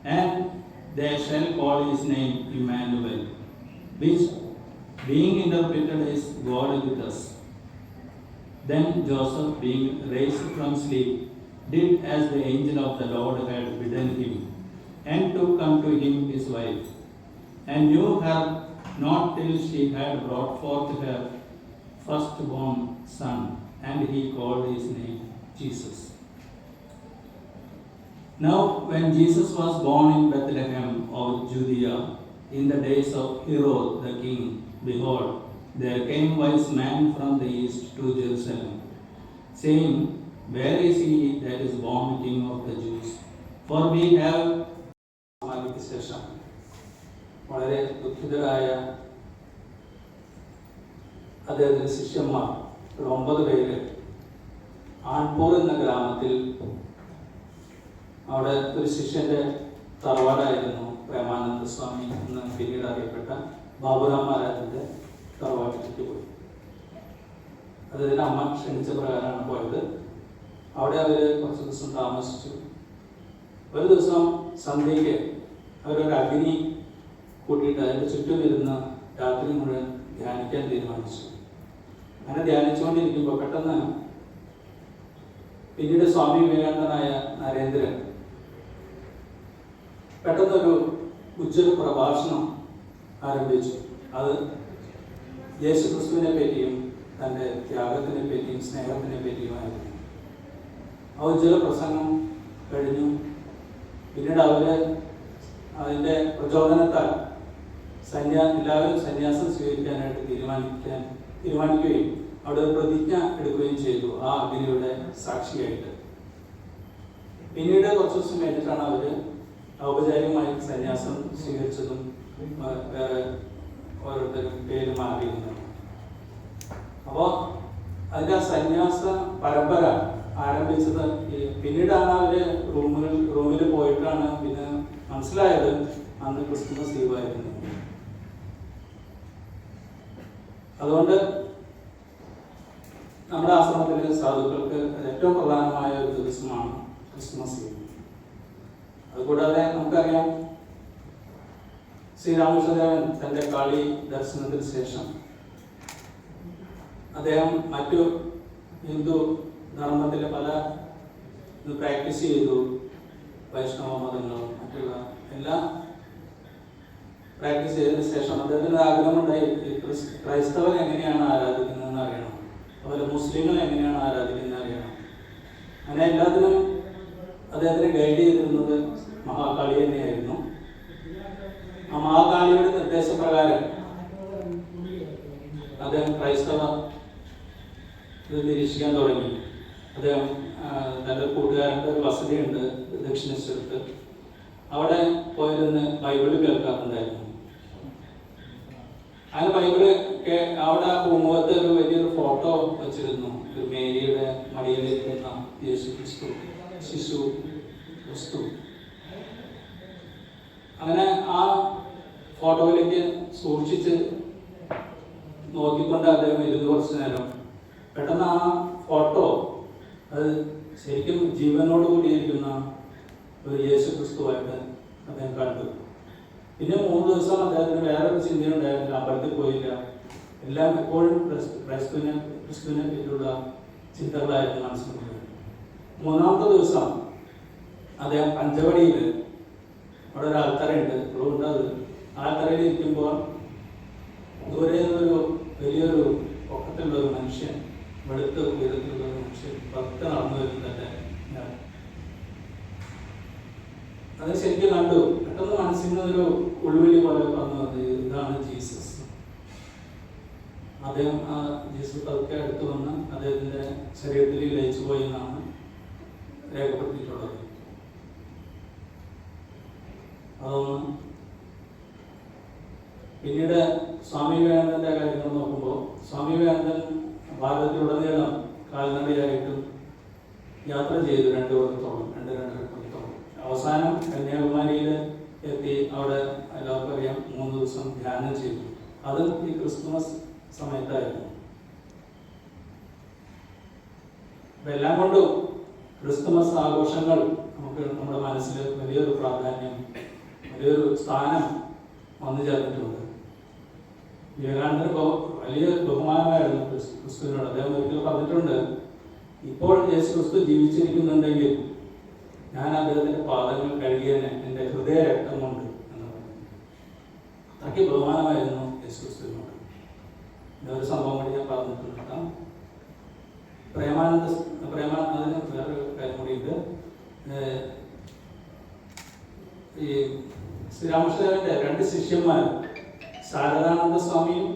and they shall call his name Emmanuel. which being interpreted is God with us. Then Joseph, being raised from sleep, did as the angel of the Lord had bidden him, and took unto him his wife, and knew her not till she had brought forth her firstborn son, and he called his name Jesus. Now when Jesus was born in Bethlehem of Judea, in the days of Herod the king, behold, there came wise men from the east to Jerusalem, saying, Where is he that is born King of the Jews? For we have ശേഷം വളരെ ദുഃഖിതരായ അദ്ദേഹത്തിൻ്റെ ശിഷ്യന്മാർ ഒരു 9 പേര് ആൺപൂർ എന്ന ഗ്രാമത്തിൽ, അവിടെ ഒരു ശിഷ്യന്റെ തറവാടായിരുന്നു പ്രേമാനന്ദ സ്വാമി എന്ന് പിന്നീട് അറിയപ്പെട്ട ബാബുരാം മഹാരാജിന്റെ തറവാട്ടിലേക്ക് പോയി. അദ്ദേഹത്തിന് അമ്മ ക്ഷണിച്ച പ്രകാരമാണ് പോയത്. അവിടെ അവർ കുറച്ച് ദിവസം താമസിച്ചു. ഒരു ദിവസം സന്ധ്യയ്ക്ക് അവരൊരു അഗ്നി കൂട്ടിയിട്ട് അതിൻ്റെ ചുറ്റും ഇരുന്ന് രാത്രി മുഴുവൻ ധ്യാനിക്കാൻ തീരുമാനിച്ചു. അങ്ങനെ ധ്യാനിച്ചുകൊണ്ടിരിക്കുമ്പോൾ പെട്ടെന്ന് പിന്നീട് സ്വാമി വിവേകാനന്ദനായ നരേന്ദ്രൻ പെട്ടെന്നൊരു ഉജ്ജ്വല പ്രഭാഷണം ആരംഭിച്ചു. അത് യേശുക്രിസ്തുവിനെ പറ്റിയും തൻ്റെ ത്യാഗത്തിനെ പറ്റിയും സ്നേഹത്തിനെ പറ്റിയുമായിരുന്നു. ആ ഉജ്ജ്വല പ്രസംഗം കഴിഞ്ഞു. പിന്നീട് അതിൻ്റെ പ്രചോദനത്താൽ എല്ലാവരും സന്യാസം സ്വീകരിക്കാനായിട്ട് തീരുമാനിക്കുകയും അവിടെ ഒരു പ്രതിജ്ഞ എടുക്കുകയും ചെയ്തു, ആ അഗ്നിയുടെ സാക്ഷിയായിട്ട്. പിന്നീട് കുറച്ച് ദിവസം കഴിഞ്ഞിട്ടാണ് അവർ ഔപചാരികമായി സന്യാസം സ്വീകരിച്ചതും വേറെ ഓരോരുത്തരും പേര് മാറിയിരുന്നത്. അപ്പോൾ അതിൻ്റെ ആ സന്യാസ പരമ്പര ആരംഭിച്ചത് പിന്നീടാണ് അവർ റൂമിൽ പോയിട്ടാണ് പിന്നെ മനസ്സിലായത് അന്ന് ക്രിസ്മസ് ഈവായിരുന്നു. അതുകൊണ്ട് നമ്മുടെ ആശ്രമത്തിലെ സാധുക്കൾക്ക് ഏറ്റവും പ്രധാനമായ ഒരു ദിവസമാണ് ക്രിസ്മസ് ഈവ്. അതുകൂടാതെ നമുക്കറിയാം, ശ്രീരാമകൃഷ്ണദേവൻ തൻ്റെ കാളി ദർശനത്തിന് ശേഷം അദ്ദേഹം മറ്റു ഹിന്ദു ധർമ്മത്തിലെ പല ഇത് പ്രാക്ടീസ് ചെയ്തു. വൈഷ്ണവ മതങ്ങളും മറ്റുള്ള എല്ലാം പ്രാക്ടീസ് ചെയ്തതിന് ശേഷം അദ്ദേഹത്തിന് ആഗ്രഹമുണ്ടായി ക്രൈസ്തവർ എങ്ങനെയാണ് ആരാധിക്കുന്നതെന്ന് അറിയണം, അതുപോലെ മുസ്ലിങ്ങൾ എങ്ങനെയാണ് ആരാധിക്കുന്നത് അറിയണം. അങ്ങനെ എല്ലാത്തിനും അദ്ദേഹത്തിനെ ഗൈഡ് ചെയ്തിരുന്നത് മഹാകാളി തന്നെയായിരുന്നു. ആ മഹാകാളിയുടെ നിർദ്ദേശപ്രകാരം അദ്ദേഹം ക്രൈസ്തവ ഇത് നിരീക്ഷിക്കാൻ തുടങ്ങി. അദ്ദേഹം തൻ്റെ കൂട്ടുകാരൻ്റെ ഒരു വസതിയുണ്ട് ദക്ഷിണേശ്വരത്ത്, അവിടെ പോയിരുന്ന് ബൈബിള് കേൾക്കാറുണ്ടായിരുന്നു. അങ്ങനെ ബൈബിള് അവിടെ പൂമുഖത്ത് ഒരു വലിയൊരു ഫോട്ടോ വെച്ചിരുന്നു, ഒരു മേരിയുടെ മടിയിലിരിക്കുന്ന യേശു ക്രിസ്തു, ശിശു ക്രിസ്തു. അങ്ങനെ ആ ഫോട്ടോയിലേക്ക് സൂക്ഷിച്ച് നോക്കിക്കൊണ്ട് അദ്ദേഹം ഇരുന്ന് കുറച്ച് നേരം. പെട്ടെന്ന് ആ ഫോട്ടോ അത് ശരിക്കും ജീവനോട് കൂടിയിരിക്കുന്ന ഒരു യേശു ക്രിസ്തുവായിട്ട് അദ്ദേഹം കണ്ടു. പിന്നെ 3 ദിവസം അദ്ദേഹത്തിന് വേറൊരു ചിന്തയുണ്ടായിരുന്നില്ല, അമ്പലത്തിൽ പോയില്ല. എല്ലാം എപ്പോഴും ക്രിസ്തുവിനെ പറ്റിയുള്ള ചിന്തകളായിരുന്നു മനസ്സിലുള്ളത്. 3-ാമത്തെ ദിവസം അദ്ദേഹം പഞ്ചവടിയിൽ, അവിടെ ഒരു ആൽത്തറയുണ്ട്, ഇപ്പോഴും അത് ആൽത്തറയിൽ ഇരിക്കുമ്പോൾ ദൂരെ നിന്നൊരു വലിയൊരു പൊക്കത്തിലുള്ള ഒരു മനുഷ്യൻ, വെളുത്ത ഉയരത്തിലുള്ള ഒരു മനുഷ്യൻ പത്ത് നടന്നു വരുന്നതല്ലേ. അത് ശരിക്കും കണ്ടു. പെട്ടെന്ന് മനസ്സിൽ നിന്നൊരു ഉൾവിളി പോലെ വന്നത് ഇതാണ് ജീസസ്. അദ്ദേഹം ആ ജീസസ് പതുക്കെ അടുത്ത് വന്ന് അദ്ദേഹത്തിൻ്റെ ശരീരത്തിൽ ലയിച്ചു പോയി എന്നാണ് രേഖപ്പെടുത്തിയിട്ടുള്ളത്. അതൊന്ന്. പിന്നീട് സ്വാമി വിവേകാനന്ദൻ്റെ കാര്യങ്ങൾ നോക്കുമ്പോൾ, സ്വാമി വിവേകാനന്ദൻ ഭാരതത്തിലുടനീളം കാൽനടയായിട്ടും യാത്ര ചെയ്തു 2 കൊല്ലത്തോളം. അവസാനം കന്യാകുമാരിയിൽ എത്തി. അവിടെ എല്ലാവർക്കും അറിയാം 3 ദിവസം ധ്യാനം ചെയ്തു. അതും ഈ ക്രിസ്തുമസ് സമയത്തായിരുന്നു. അപ്പം എല്ലാം കൊണ്ടും ക്രിസ്തുമസ് ആഘോഷങ്ങൾ നമുക്ക് നമ്മുടെ മനസ്സിൽ വലിയൊരു പ്രാധാന്യം, വലിയൊരു സ്ഥാനം വന്നു ചേർന്നിട്ടുണ്ട്. വിവേകാനന്ദന് വലിയ ബഹുമാനമായിരുന്നു ക്രിസ്തുവിനോട്. അദ്ദേഹം ഒരിക്കൽ പറഞ്ഞിട്ടുണ്ട്, ഇപ്പോൾ യേശു ക്രിസ്തു ജീവിച്ചിരിക്കുന്നുണ്ടെങ്കിൽ ഞാൻ അദ്ദേഹത്തിൻ്റെ പാദങ്ങൾ കഴുകിയതിന് എൻ്റെ ഹൃദയ രക്തം കൊണ്ട് എന്ന് പറഞ്ഞു. അത്രയ്ക്ക് ബഹുമാനമായിരുന്നു യേശു ക്രിസ്തുവിനോട്. ഒരു സംഭവം കൂടി ഞാൻ പറഞ്ഞിട്ടുണ്ട്. പ്രേമാനന്ദന് വേറൊരു കാര്യം കൂടിയുണ്ട്. ഈ ശ്രീരാമകൃഷ്ണദേവന്റെ 2 ശിഷ്യന്മാർ, ശാരദാനന്ദ സ്വാമിയും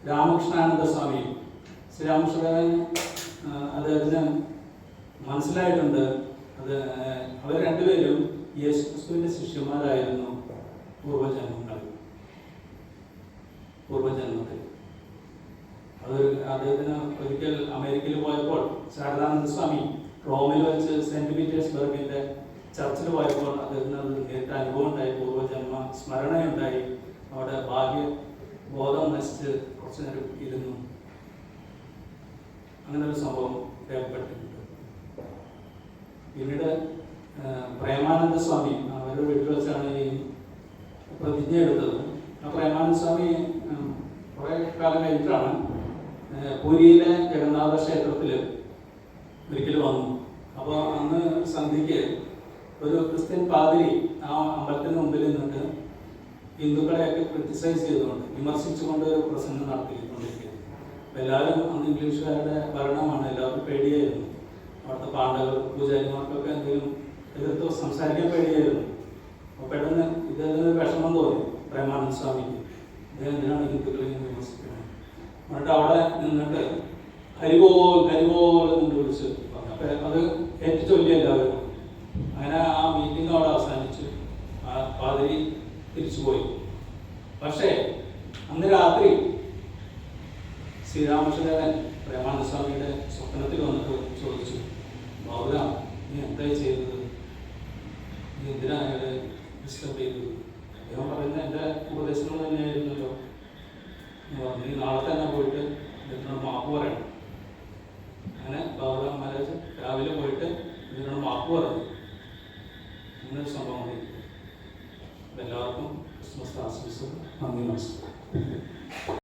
രാമകൃഷ്ണാനന്ദ സ്വാമിയും. ശ്രീരാമകൃഷ്ണദേവൻ അദ്ദേഹത്തിന് മനസ്സിലായിട്ടുണ്ട് അത് അവർ രണ്ടുപേരും യേശു ക്രിസ്തുവിൻ്റെ ശിഷ്യന്മാരായിരുന്നു പൂർവജന്മത്തിൽ. അത് അദ്ദേഹത്തിന് ഒരിക്കൽ അമേരിക്കയിൽ പോയപ്പോൾ ശാരദാനന്ദ സ്വാമി റോമിൽ വെച്ച് സെന്റ് പീറ്റേഴ്സ്ബർഗിൻ്റെ ചർച്ചിൽ പോയപ്പോൾ അദ്ദേഹത്തിന് അത് നേരിട്ട് അനുഭവം ഉണ്ടായി, പൂർവ്വജന്മ സ്മരണയുണ്ടായി. അവിടെ ബോധം നശിച്ച് കുറച്ചു നേരം ഇരുന്നു. അങ്ങനെ ഒരു സംഭവം രേഖപ്പെട്ടിട്ടുണ്ട്. പിന്നീട് പ്രേമാനന്ദ സ്വാമി അവരുടെ വീട്ടിൽ വെച്ചാണ് ഈ പ്രതിജ്ഞ എടുത്തത്. ആ പ്രേമാനന്ദ സ്വാമി കുറേ കാലം കഴിഞ്ഞിട്ടാണ് പൂരിയിലെ ജഗന്നാഥ ക്ഷേത്രത്തിൽ ഒരിക്കൽ വന്നു. അപ്പോൾ അന്ന് സന്ധ്യയ്ക്ക് ഒരു ക്രിസ്ത്യൻ പാതിരി ആ അമ്പലത്തിന് മുമ്പിൽ നിന്നിട്ട് ഹിന്ദുക്കളെയൊക്കെ ക്രിറ്റിസൈസ് ചെയ്തുകൊണ്ട് വിമർശിച്ചുകൊണ്ട് ഒരു പ്രസംഗം നടത്തിക്കൊണ്ടിരിക്കുകയാണ്. എല്ലാവരും അന്ന് ഇംഗ്ലീഷുകാരുടെ ഭരണമാണ്, എല്ലാവർക്കും പേടിയായിരുന്നു. അവിടുത്തെ പാണ്ഡവർ പൂജാരിമാർക്കൊക്കെ എന്തെങ്കിലും എതിർത്ത് സംസാരിക്കാൻ പേടിയായിരുന്നു. അപ്പോൾ പെട്ടെന്ന് ഇദ്ദേഹത്തിന് വിഷമം തോന്നി പ്രേമാനന്ദ സ്വാമിക്ക്. അദ്ദേഹം എന്തിനാണ് ഹിന്ദുക്കളെ വിമർശിക്കുന്നത്? എന്നിട്ട് അവിടെ നിന്നിട്ട് ഹരിബോൾ ഹരിബോൾ എന്ന് വിളിച്ച് പറഞ്ഞു. അപ്പം അത് ഏറ്റു ചൊല്ലി എല്ലാവരും. അങ്ങനെ ആ മീറ്റിംഗ് അവിടെ അവസാനിച്ചു. ആ പാതിരി തിരിച്ചുപോയി. പക്ഷേ അന്ന് രാത്രി ശ്രീരാമകൃഷ്ണദേവൻ പ്രേമാനന്ദ സ്വാമിയുടെ സ്വപ്നത്തിൽ വന്നിട്ട് ചോദിച്ചു, ബാബുര, നീ എന്തായി ചെയ്തത്? നീ എന്തിനാ അയാളെ ഡിസ്റ്റർബ് ചെയ്തത്? അദ്ദേഹം പറയുന്നത് എൻ്റെ ഉപദേശങ്ങൾ തന്നെയായിരുന്നല്ലോ. നീ നാളെ തന്നെ പോയിട്ട് ഇതിനോട് മാപ്പ് പറയണം. അങ്ങനെ ബാബുര മഹാരാജ് രാവിലെ പോയിട്ട് ഇതിനോട് മാപ്പ് പറഞ്ഞു. അങ്ങനെ ഒരു സംഭവം കൂടി. എല്ലാവർക്കും ക്രിസ്മസ് ആശംസകൾ. നന്ദി, നമസ്കാരം.